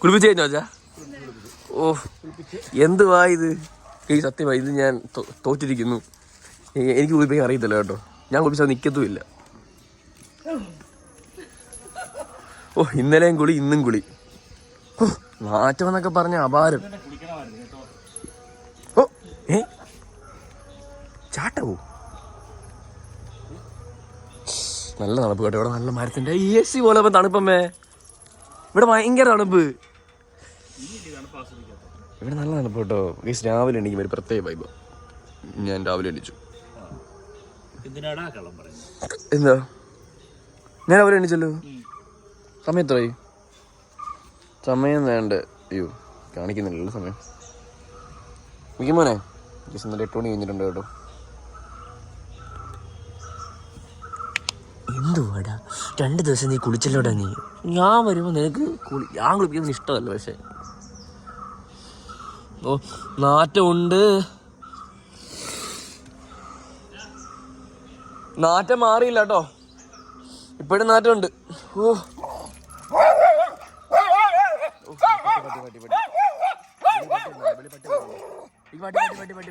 കുളിപ്പിച്ച് കഴിഞ്ഞോ അച്ഛാ? ഓ എന്തുവാ ഇത്? ഈ സത്യമായി ഇത് ഞാൻ തോറ്റിരിക്കുന്നു. എനിക്ക് കുളിപ്പിക്കാൻ അറിയത്തില്ല കേട്ടോ. ഞാൻ കുളിപ്പിച്ചാൽ നിൽക്കത്തുമില്ല. ഓ ഇന്നലെയും കുളി ഇന്നും കുളി. ഓ മാറ്റം എന്നൊക്കെ പറഞ്ഞ അപാരം. ഓ ചാട്ടവോ? നല്ല തണുപ്പ് കേട്ടോ ഇവിടെ. നല്ല മരത്തിന്റെ AC പോലെ തണുപ്പമ്മേ. ഇവിടെ ഭയങ്കര തണുപ്പ്. ഇവിടെ നല്ല തണുപ്പ് കേട്ടോ. രാവിലെ എണീക്കും ഒരു പ്രത്യേക വൈബ്. ഞാൻ രാവിലെ എണീച്ചു. എന്താ ഞാൻ രാവിലെ എണീച്ചല്ലോ. സമയം എത്രയായി? സമയം വേണ്ട. അയ്യോ കാണിക്കുന്നില്ലല്ലോ സമയം. മിക്കുമോനെ ഇന്നലെ 8 മണി കഴിഞ്ഞിട്ടുണ്ട് കേട്ടോ. എന്തുവാടാ 2 ദിവസം നീ കുളിച്ചല്ലോടാ നീ. ഞാൻ വരുമ്പോൾ നിനക്ക് ഞാൻ കുളിപ്പിക്കുന്നത് ഇഷ്ടമല്ല. പക്ഷെ ഓ നാറ്റമുണ്ട്. നാറ്റം മാറിയില്ല കേട്ടോ. ഇപ്പോഴും നാറ്റമുണ്ട്. ഓ പട്ടി